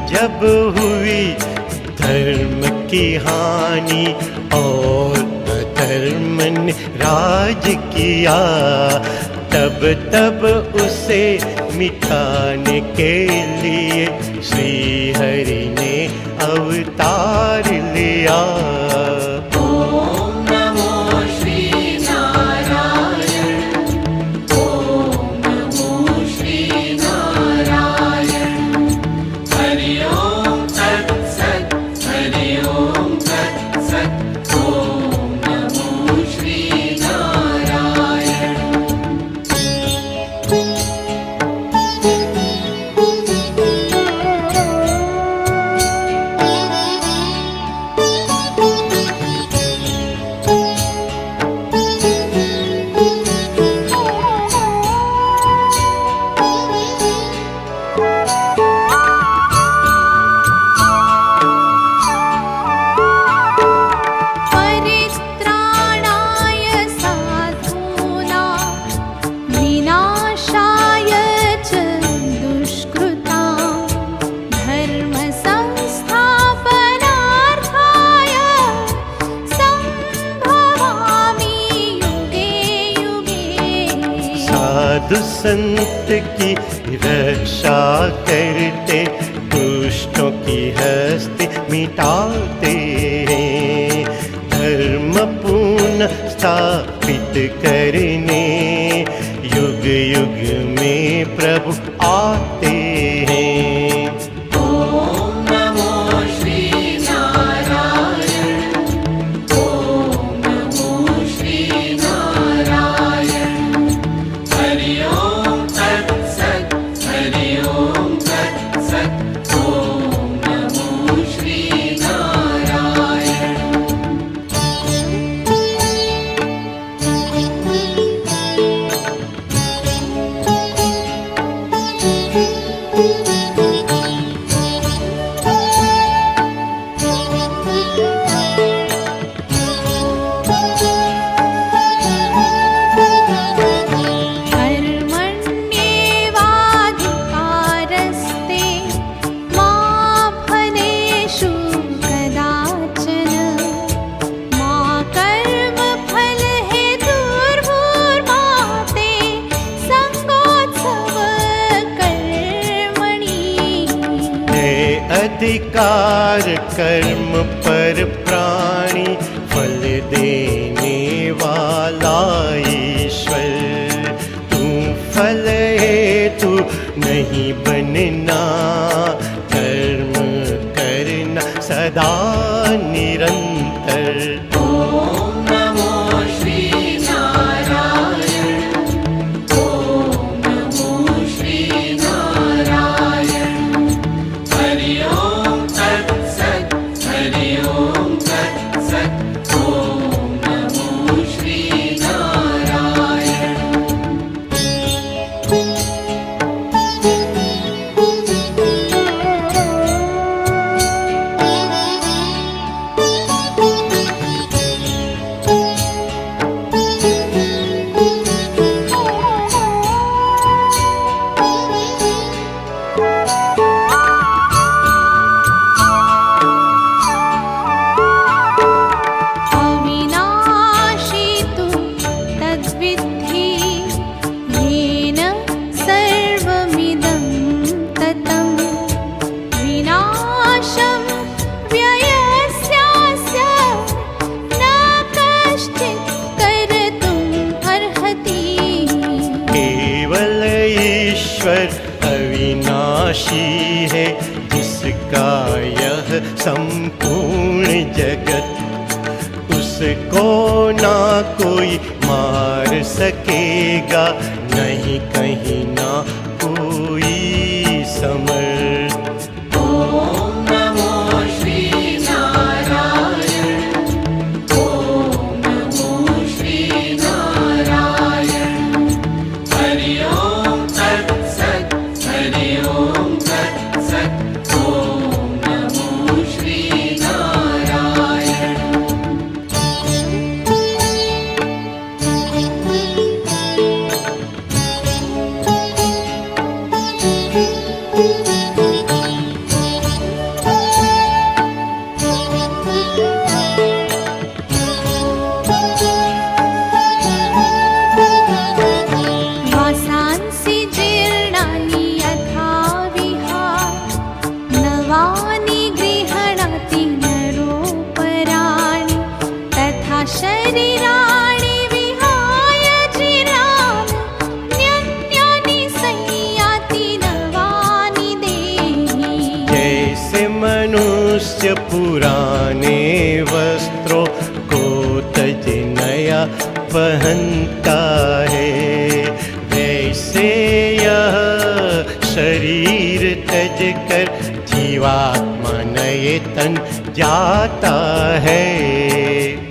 जब हुई धर्म की हानि और अधर्म ने राज किया, तब तब उसे मिटाने के लिए श्री हरि ने अवतार लिया। साधु संत की रक्षा करते, दुष्टों की हस्ती मिटाते हैं। धर्म पूर्ण स्थापित करने युग युग में प्रभु आते हैं। अधिकार कर्म पर प्राणी, फल देने वाला ईश्वर। तू फल है तू नहीं बनना, कर्म करना सदा निरंतर। अविनाशी है जिसका यह संपूर्ण जगत, उसको ना कोई मार सकेगा, नहीं कहीं ना कोई समर्थ। पहनता है, वैसे यह शरीर त्यज कर जीवात्मा नए तन जाता है।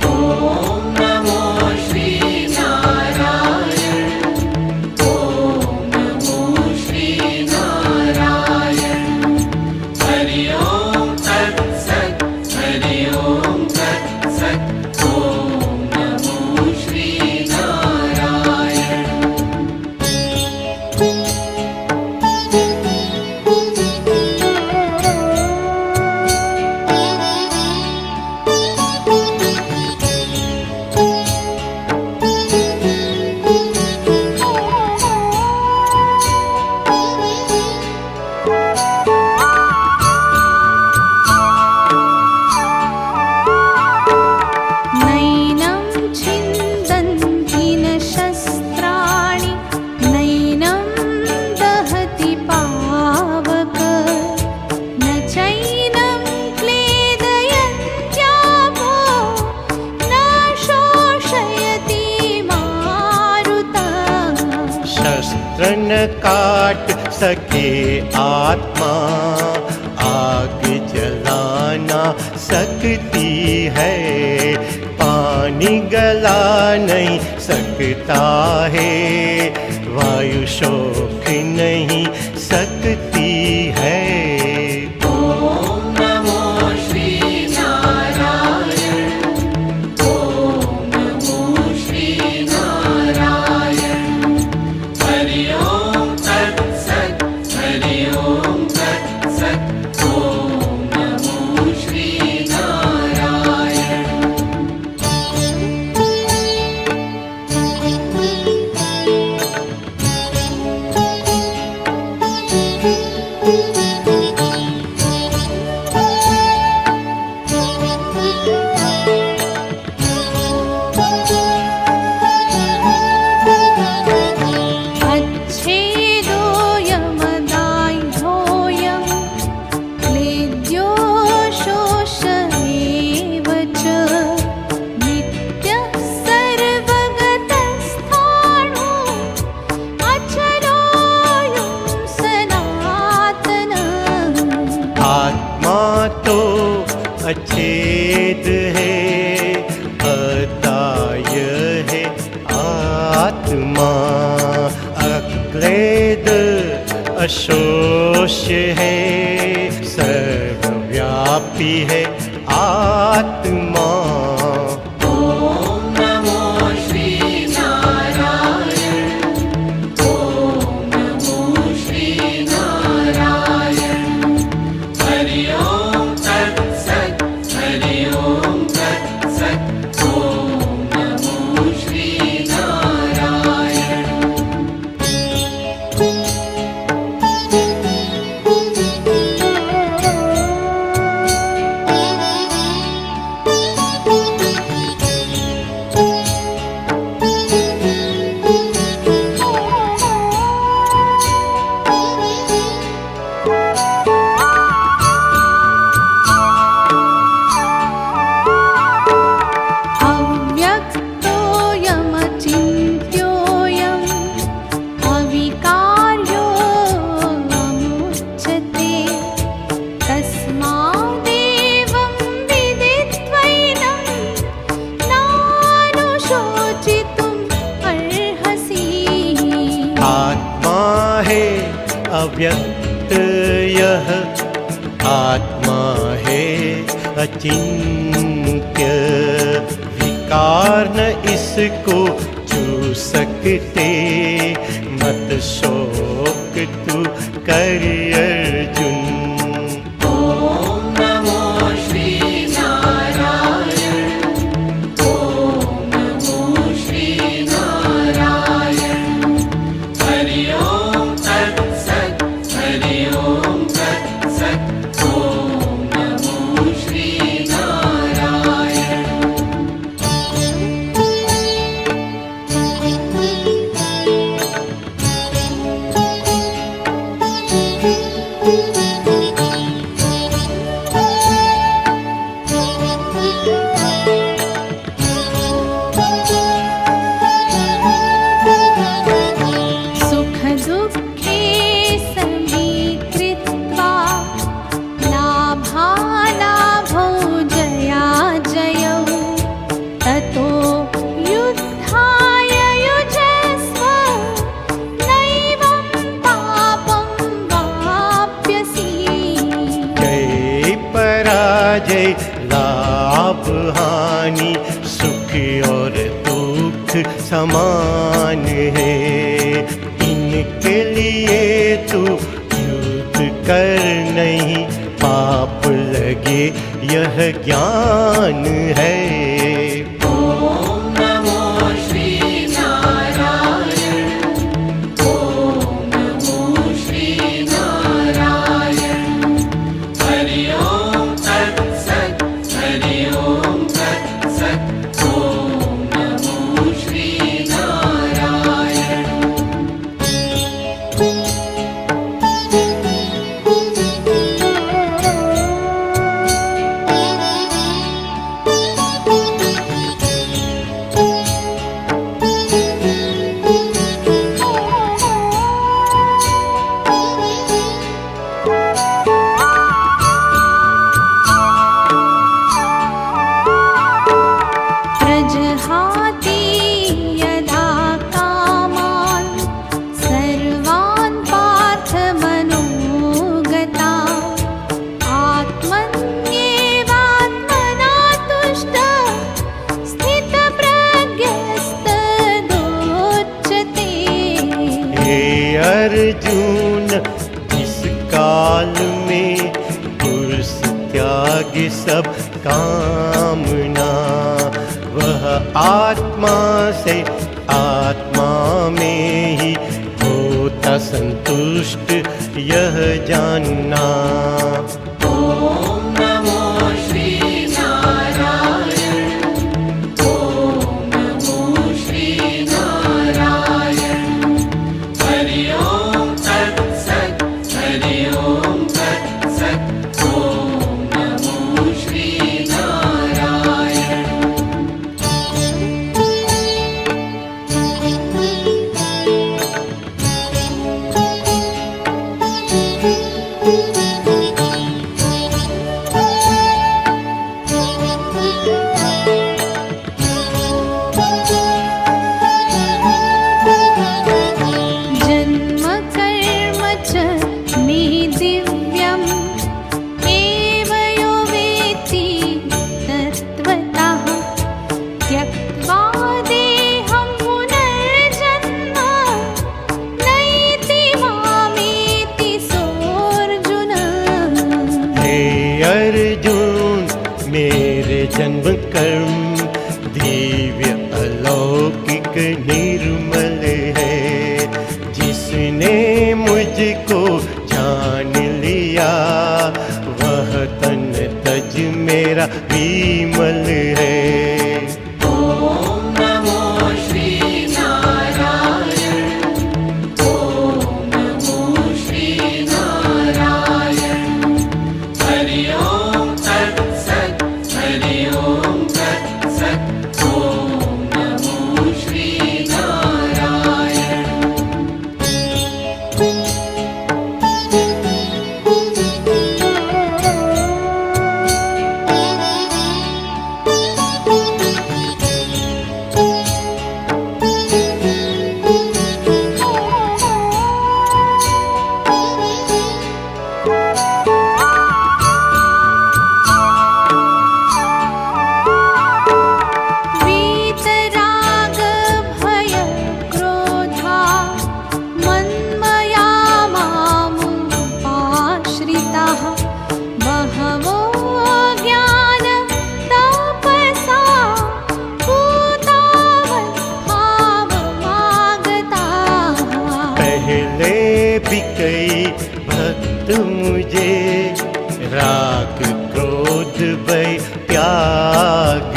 ओम नमो श्री नारायण, ओम नमो श्री नारायण। हरि ओम तत्सत्, हरि ओम तत्सत्। ओम नमो श्री नारायण। नैनं छिन्दन्ति न शस्त्राणि, नैनं दहति पावक, न चैनं क्लेदयन्त्यापो, न शोषयति मारुतः। शस्त्र न काट सके आत्मा, आग जलाना सकती है, पानी गला नहीं सकता है, वायु शोक नहीं सकती है। ओम नमो श्री नारायण, ओम नमो श्री नारायण। हरि ओम तत्सत्, हरि ओम तत्सत्। ओम नमो श्री नारायण। अच्छेदोऽयमदाह्योऽयं, क्लेद्यो शोष एव च, नित्यः सर्वगतस्थाणु, अचलोऽयं सनातनः। आत्मा तो अछेद है, अदाय है आत्मा, अक्लेद अशोष है, सर्वव्यापी है आत्मा। ओम नमो श्री नारायण, ओम नमो श्री नारायण। हरि ओम तत्सत्, हरि ओम तत्सत्। ओम नमो श्री नारायण। अव्यक्तोऽयमचिन्त्योऽयम्, अविकार्योऽमुच्यते, तस्मादेवं विदित्वैनं नानुशोचितुम् अर्हसि। आत्मा है अव्यक्त यह, आत्मा है अचिंत्य, विकार न इसको छू सकते, मत शोक तू कर अर्जुन। ओम नमो श्री नारायण, ओम नमो श्री नारायण। हरि ओम तत्सत्, हरि ओम तत्सत्। ओम नमो श्री नारायण। पराजय, लाभ हानि, सुख और दुख समान है। इनके लिए तू युद्ध कर, नहीं पाप लगे यह ज्ञान है। ॐ नमो श्री नारायण, ॐ नमो श्री नारायण। हरि ओम तत्सत्, हरि ओम तत्सत्। ॐ नमो श्री नारायण। प्रजहाति यदा कामान् सर्वान् पार्थमनोगतान्, आत्मन्येवात्मना तुष्टः स्थितप्रज्ञस्तदोच्यते। हे अर्जुन, इस काल में पुरुष त्याग सब कामना, वह आत्मा से आत्मा में ही होता संतुष्ट, यह जानना। ॐ नमो श्री नारायण, ॐ नमो श्री नारायण। हरि ओम तत्सत्, हरि ओम तत्सत्। ॐ नमो श्री नारायण। जन्म कर्म च मे दिव्यम्, एव यो वेत्ति तत्त्वतः। त्यक्त्वा देहं पुनर्जन्म, नैति मामेति सोऽर्जुन। हे अर्जुन, मेरे जन्म कर्म दिव्य अलौकिक निर्मल है। जिसने मुझको जान लिया, वह तन तज मेरा विमल है। ॐ नमो श्री नारायण, ॐ नमो श्री नारायण। हरि ओम तत्सत्, हरि ओम तत्सत्। ॐ नमो श्री नारायण। वीतराग भय क्रोधा, मन्मया मामुपाश्रिताः, बहवो ज्ञान तपसा भूतावत् भावमागताः। पहले भी कई भक्त मुझे राग क्रोध भय त्याग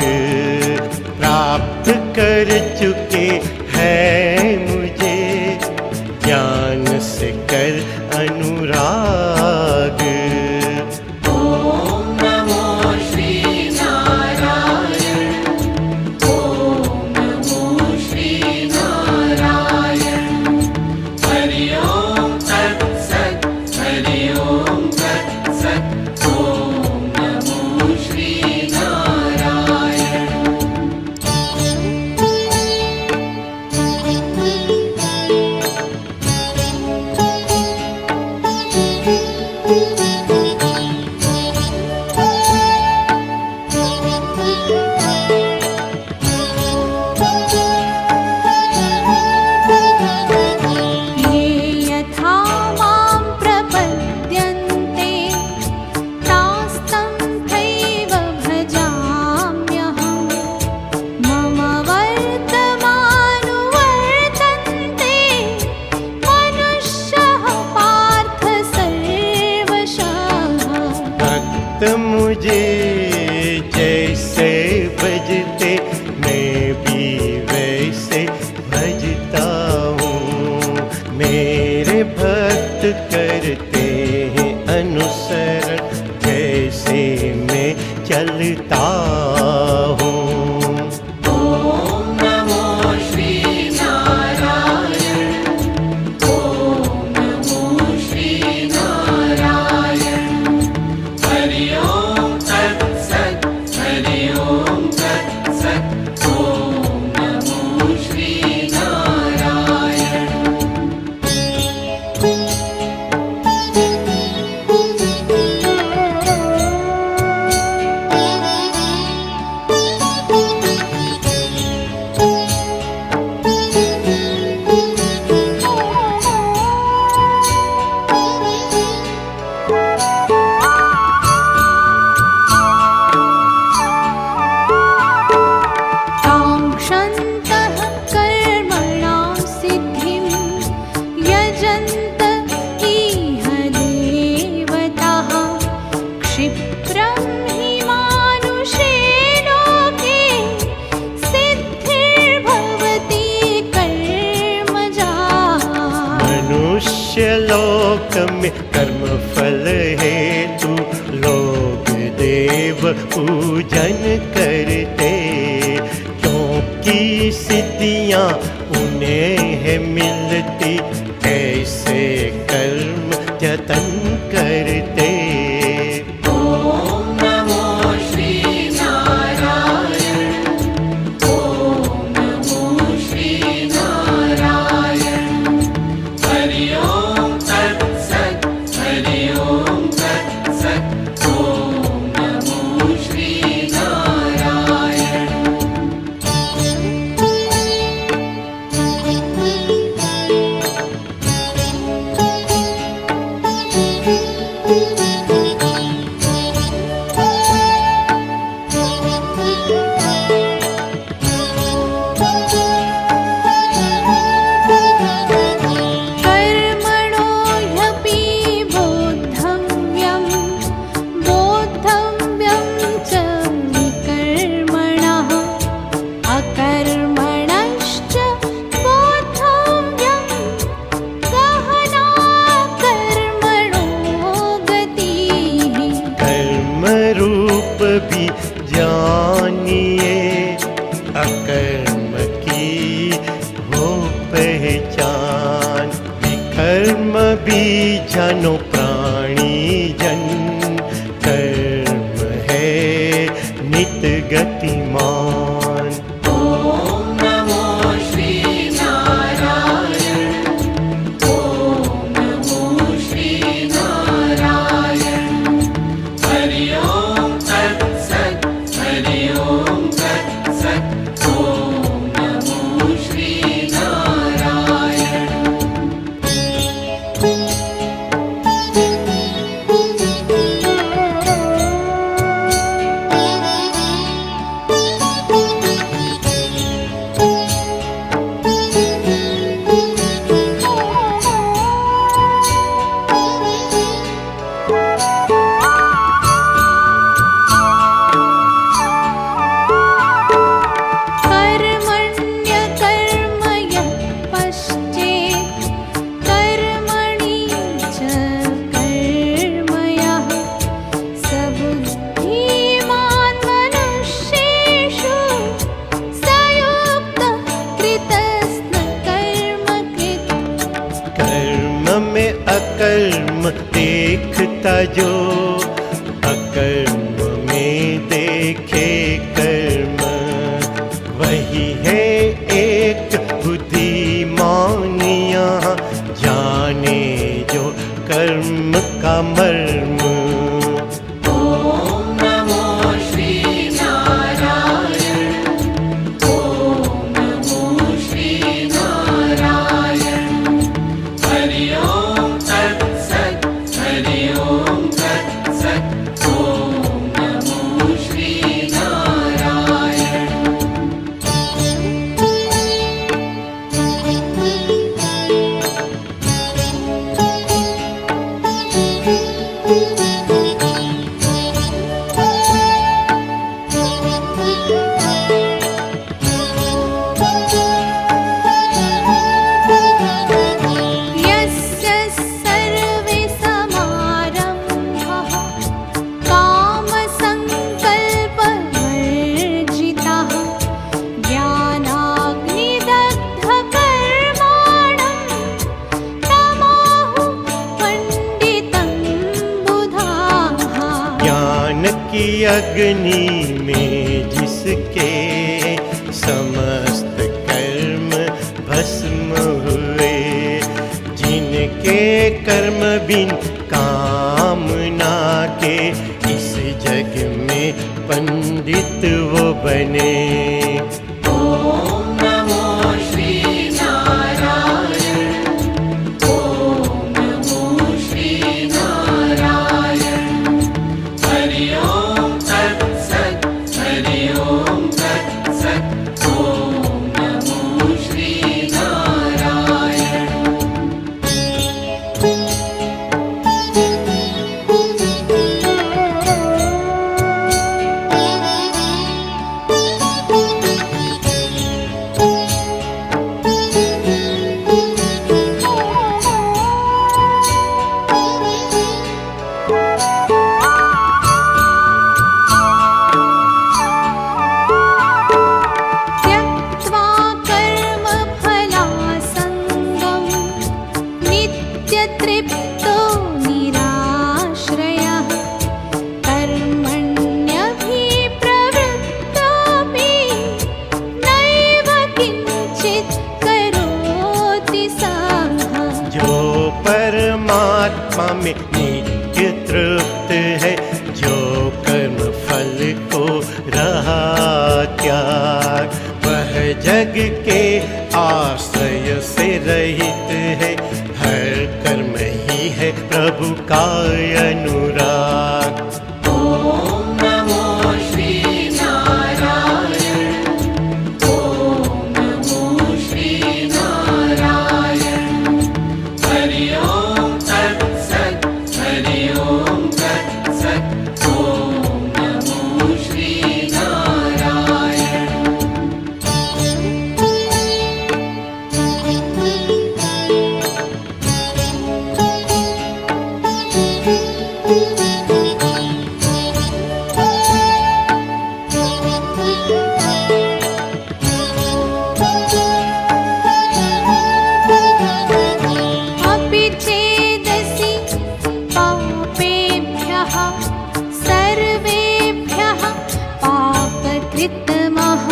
प्राप्त कर चुके हैं। मुझे ज्ञान से कर अनुराग। ॐ नमो श्री नारायण, ॐ नमो श्री नारायण। हरि ओम तत्सत्, हरि ओम तत्सत्। ॐ नमो श्री नारायण। भक्त मुझे जैसे भजते मैं भी वैसे भजता हूँ। मेरे भक्त करते हैं अनुसरण जैसे मैं चलता हूँ। ॐ नमो श्री नारायण। ॐ नमो श्री नारायण। हरि ओम तत्सत्। हरि ओम तत्सत्। ॐ नमो श्री नारायण। काङ्क्षन्तः कर्मणां सिद्धिं यजन्त इह देवताः क्षिप्रं हि मानुषे लोके सिद्धिर्भवति कर्मजा। मनुष्य लोक में कर्म फल हेतु लोग देव पूजन करते, क्योंकि सिद्धियाँ उन्हें है मिलती ऐसे कर्म जतन करते। ॐ नमो श्री नारायण। ॐ नमो श्री नारायण। हरि ओम तत्सत्। हरि ओम तत्सत्। ॐ नमो श्री नारायण। कर्मणो ह्यपि बोद्धव्यं बोद्धव्यं च विकर्मणः अकर्मणश्च बोद्धव्यं गहना कर्मणो गतिः। कर्म रूप भी जानिए, अकर्म की हो पहचान। विकर्म भी जानो प्राणी जन, कर्म है नित गतिमान। ॐ नमो श्री नारायण। ॐ नमो श्री नारायण। हरि ओम तत्सत्। हरि ओम तत्सत्। ॐ नमो श्री नारायण। कर्मण्यकर्म यः पश्चेत् कर्मणि च कर्म यः स बुद्धिमान् मनुष्येषु स युक्तः कृतस्न कर्मकृत्। कर्म में अकर्म देखता जो, अकर्म में देखे कर्म, वही है एक बुद्धिमानिया जाने जो कर्म का मर्म। ॐ नमो श्री नारायण। ॐ नमो श्री नारायण। हरि ओम तत्सत्। हरि ओम तत्सत्। ॐ नमो श्री नारायण। ॐ की अग्नि में जिसके समस्त कर्म भस्म हुए, जिनके कर्म बिन कामना के इस जग में पंडित वो बने। ॐ नमो श्री नारायण, ॐ नमो श्री नारायण। हरि ओम तत्सत्, हरि ओम तत्सत्। ॐ नमो श्री नारायण। त्यक्त्वा कर्मफलासङ्गं नित्यतृप्तो निराश्रयः, कर्मण्यभिप्रवृत्तोऽपि नैव किञ्चित् करोति सः। जो परमात्मा में नित्य तृप्त है, जो कर्म फल को रहा त्याग, वह जग के आश्रय से रहित है। हर कर्म ही है प्रभु का अनुराग। ॐ नमो श्री नारायण, ॐ नमो श्री नारायण। हरि ओम तत्सत्, हरि ओम तत्सत्। ॐ नमो श्री नारायण। अपि चेदसि पापेभ्यः सर्वेभ्यः पापकृत्तमः,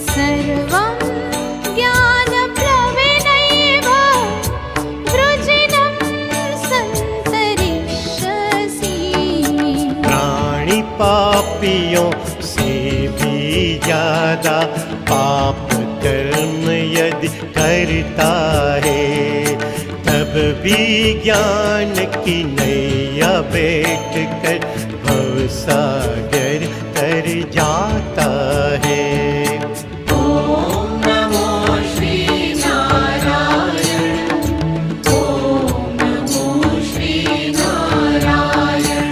सर्वं ज्ञानप्लवेनैव वृजिनं सन्तरिष्यसि। प्राणी पापियों से भी ज्यादा पाप कर्म यदि करता है, तब भी ज्ञान की नैया बैठ कर भवसागर तर जाता है। ॐ नमो श्री नारायण, ॐ नमो श्री नारायण।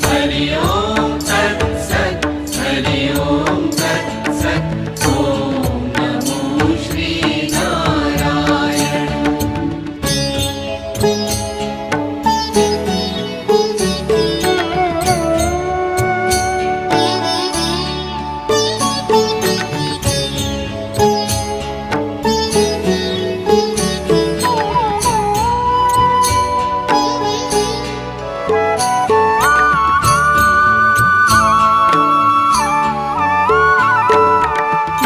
हरि ओम तत्सत्, हरि ओम तत्सत्। ॐ नमो श्री नारायण।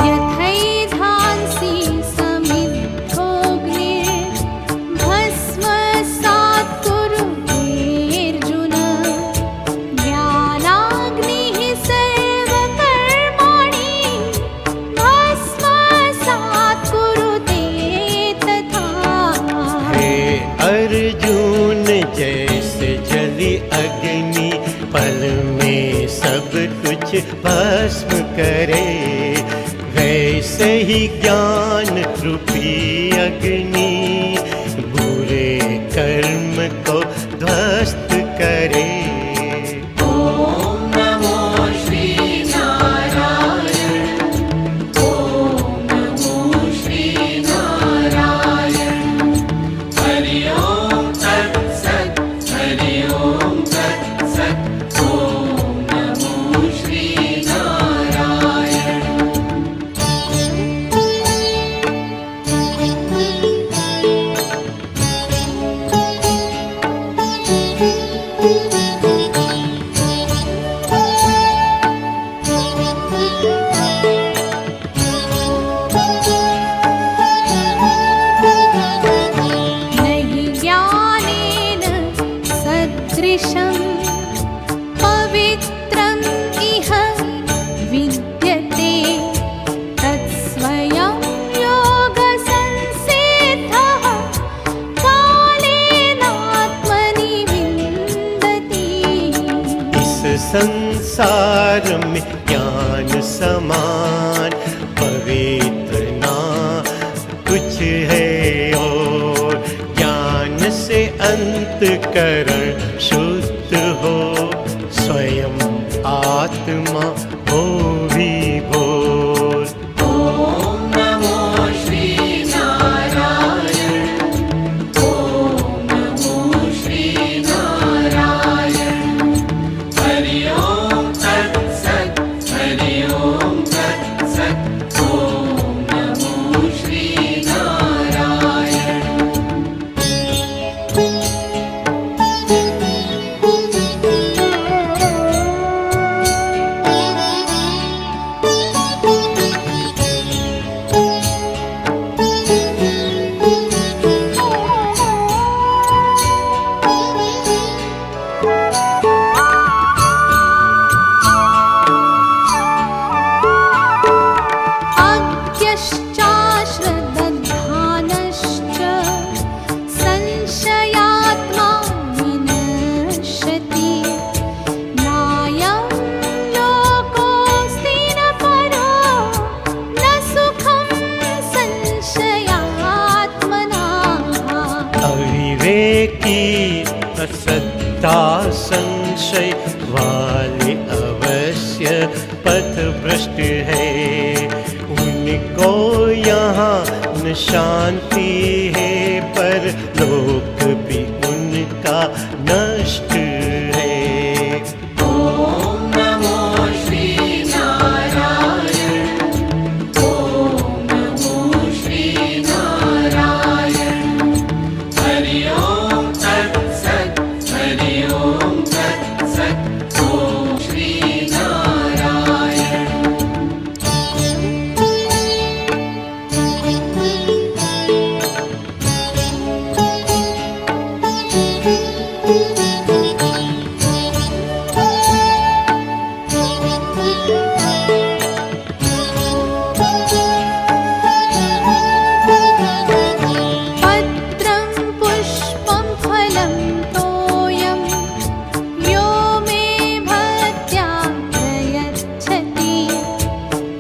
यथैधांसि समिद्धोऽग्निर्भस्मसात् कुरुतेऽर्जुन, ज्ञानाग्निः सर्वकर्माणि भस्मसात् कुरुते तथा। हे अर्जुन, जैसे जली अग्नि पल में सब कुछ भस्म करे, वैसे ही ज्ञान रूपी अग्नि बुरे कर्म को ध्वस्त करे। ॐ नमो श्री नारायण, ॐ नमो श्री नारायण। हरि ओम तत्सत्, हरि ओम तत्सत्। ॐ नमो श्री नारायण। ॐ सदृशं पवित्रम् इह विद्यते तत्स्वयं योगसंसिद्धः कालेनात्मनि विन्दति। इस संसार में ज्ञान समान पवित्र ना कुछ है और ज्ञान से अंतकरण शुद्ध हो स्वयं आत्मा हो विभोर। ॐ नमो श्री नारायण ॐ नमो श्री नारायण। हरि ओम तत्सत् हरि ओम तत्सत्। ॐ नमो श्री नारायण। अज्ञश्चाश्रद्धानश्च संशयात्मा विनश्यति। नायं लोकोऽस्ति न परो न सुखं संशयात्मनाः। अविवेकी असत्ता संशय वाले अवश्य पथ भ्रष्ट है उनको यहाँ न शांति है पर लोक भी उनका नष्ट है। ॐ नमो श्री नारायण ॐ नमो श्री नारायण। हरि ओम तत्सत् हरि ओम तत्सत्। ॐ श्री नारायण। पत्रं पुष्पं फलं तोयं यो मे भक्त्या प्रयच्छति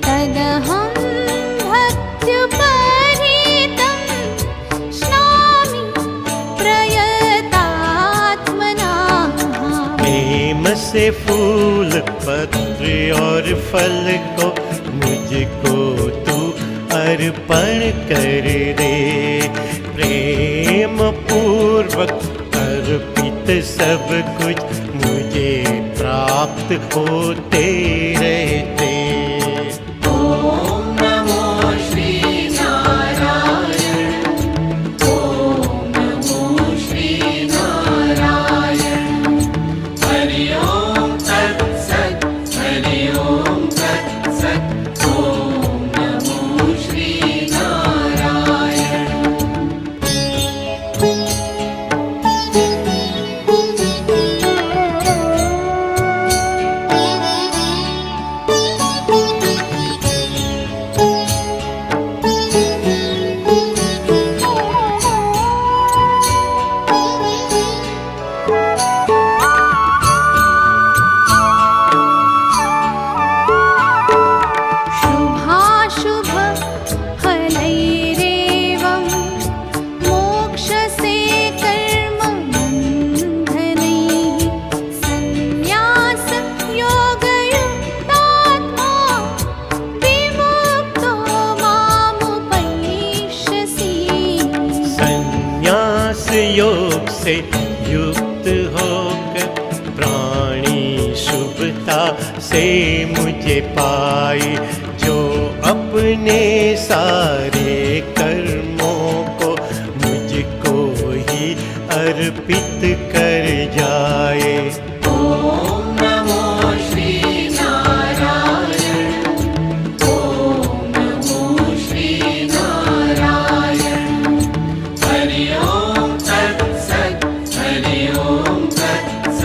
तदहं भक्त्युपहृतं स्नामि प्रयतात्मनः। प्रेम से फूल पत्र और फल को मुझको तू अर्पण कर दे। प्रेम पूर्वक अर्पित सब कुछ मुझे प्राप्त होते रहते। ॐ नमो श्री नारायण ॐ नमो श्री नारायण। हरि ओम तत्सत् हरि ओम तत्सत्। ॐ नमो श्री नारायण। शुभाशुभ फलैरेवं मोक्षसे कर्म बन्धनैः संन्यास योगयुक्तात्मा विमुक्तो मामुपैष्यसि। संन्यास योग से युक्त होकर प्राणी शुभता से मुझे पाए जो अपने सारे कर्मों को मुझको ही अर्पित कर जाए। ॐ नमो श्री नारायण ॐ नमो श्री नारायण। हरि ओम तत्सत् हरि ओम तत्सत्।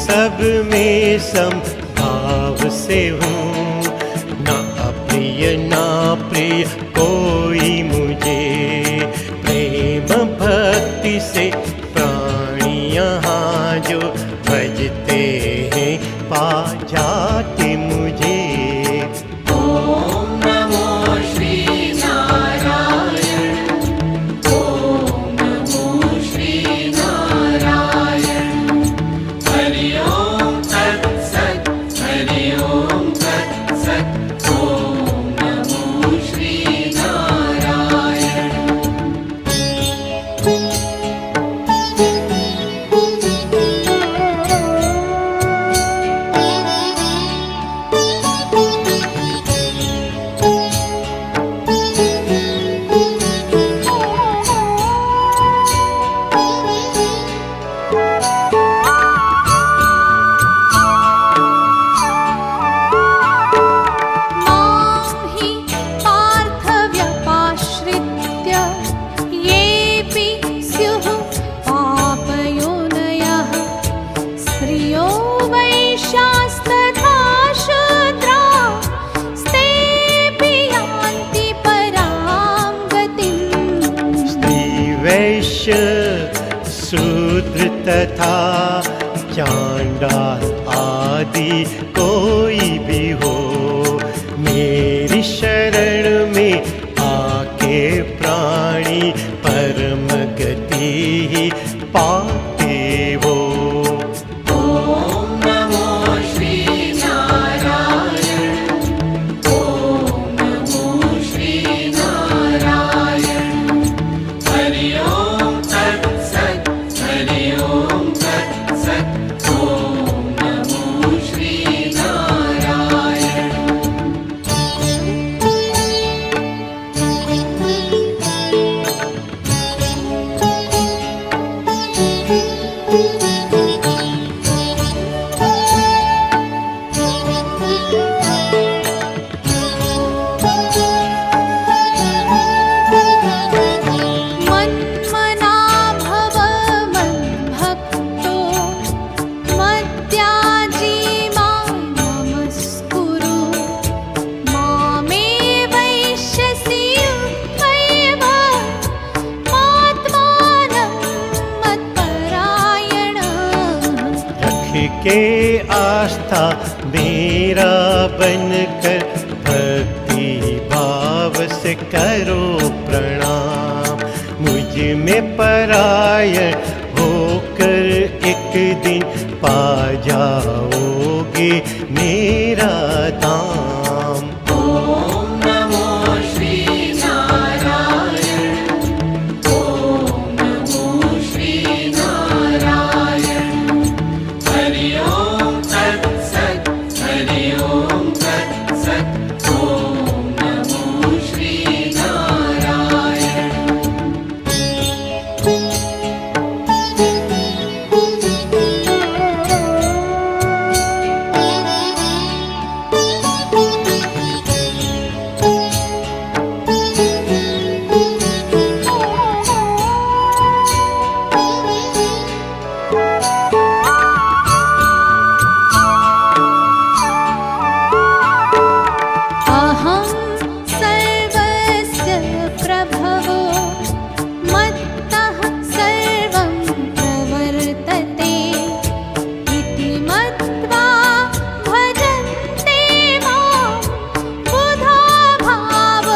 सब में समभाव से हूँ, ना अप्रिय ना प्रिय कोई मुझे। प्रेम भक्ति से प्राणी यहाँ जो भजते हैं पा जाते मुझे। ॐ नमो श्री नारायण, ॐ नमो श्री नारायण। हरि ओम तत्सत्, हरि ओम तत्सत्। ॐ नमो श्री नारायण। मां हि पार्थव्यपाश्रित्य येऽपि स्युः पापयोनयः, स्त्रियो वैश्यास्तथा शूद्रा, स्तेऽपि यान्ति परां गतिम्। स्त्री वैश्य शूद्र तथा चांडाल आदि कोई भी हो, मेरी शरण में आके प्राणी परम गति ही पाते हो। ॐ नमो श्री नारायण, ॐ नमो श्री नारायण। हरि ओम तत्सत्, हरि ओम तत्सत्। ॐ नमो श्री नारायण। मन्मना भव मद्भक्तो, मद्याजी मां नमस्कुरु। मामे वैश्यसि युक्तैव, मात्मानं मत्परायणः। रख के आस्था मेरा बनकर भक्ति भाव से करो प्रणाम। मुझ में परायण होकर एक दिन पा जाओगे मेरा दाम। ॐ नमो श्री नारायण, ॐ नमो श्री नारायण। हरि ओम तत्सत्, हरि ओम तत्सत्। ॐ नमो श्री नारायण। अहं सर्वस्य प्रभवो, मत्तः सर्वं प्रवर्तते, इति मत्वा भजन्ते मां बुधा भाव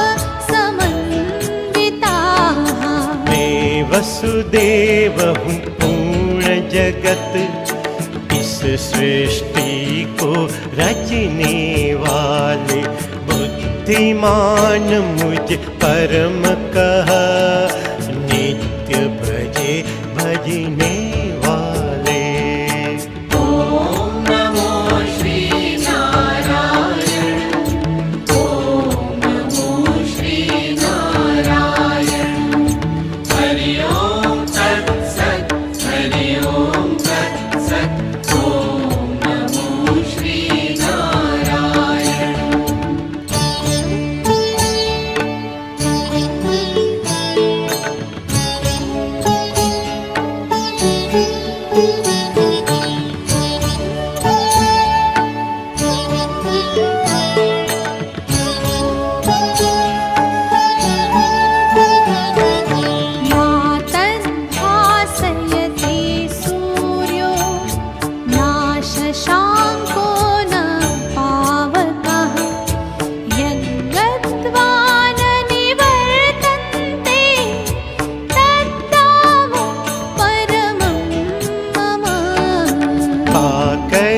समन्विताः। मैं वसुदेव हूँ पूर्ण जगत, इस सृष्टि को रचने वाले। बुद्धिमान मुझ परम कह, नित्य भजे भजने वाले। ॐ नमो श्री नारायण, ॐ नमो श्री नारायण। हरि ओम तत्सत्, हरि ओम तत्सत्। ॐ नमो श्री नारायण।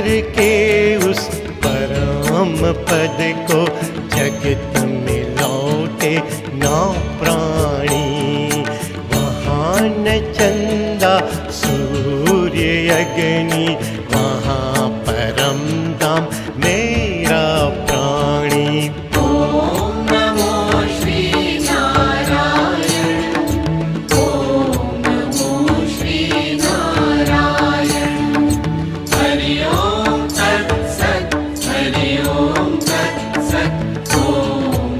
करके उस परम पद को जगत में लौटे ना प्राणी। वहाँ न चंदा सूर्य अग्नि, वहाँ परम धाम मेरा प्राणी। ॐ नमो श्री नारायण, ॐ नमो श्री नारायण। हरि ओम तत्सत्, हरि ओम तत्सत्। ॐ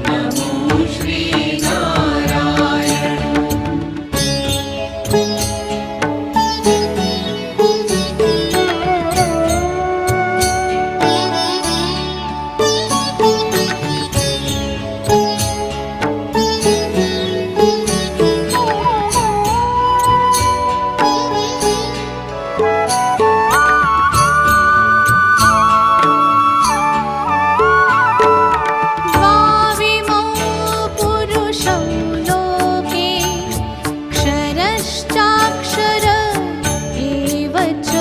नमो श्री नारायण। द्वाविमौ पुरुषौ लोके क्षरश्चाक्षर एव च।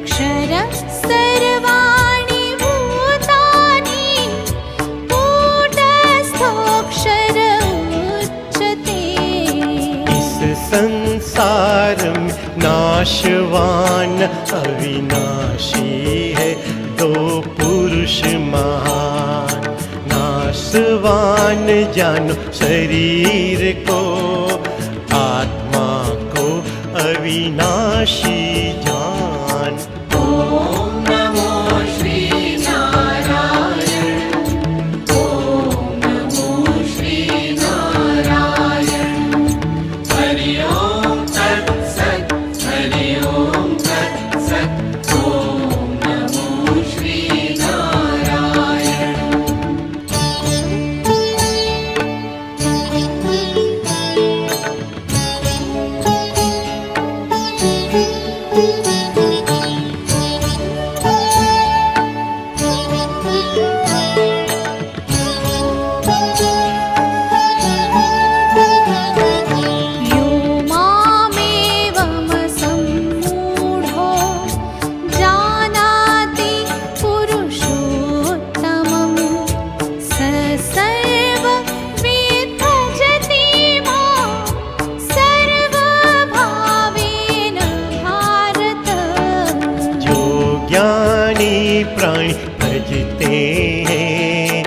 क्षरः सर्वाणि भूतानि, कूटस्थोऽक्षर उच्यते। इस संसार में नाशवान अविनाशी है दो पुरुष महान। नाशवान जानो शरीर को, आत्मा को अविनाशी जान। ॐ नमो श्री नारायण, ॐ नमो श्री नारायण। हरि ओम तत्सत्, हरि ओम तत्सत्। ॐ नमो श्री नारायण। यो मामेवमसम्मूढो जानाति पुरुषोत्तमं, स सर्वविद् भजति मां सर्वभावेन भारत। जो ज्ञानी प्राणी भजते हैं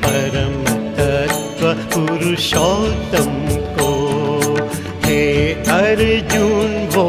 परम तत्व पुरुषोत्तम को, हे अर्जुन वो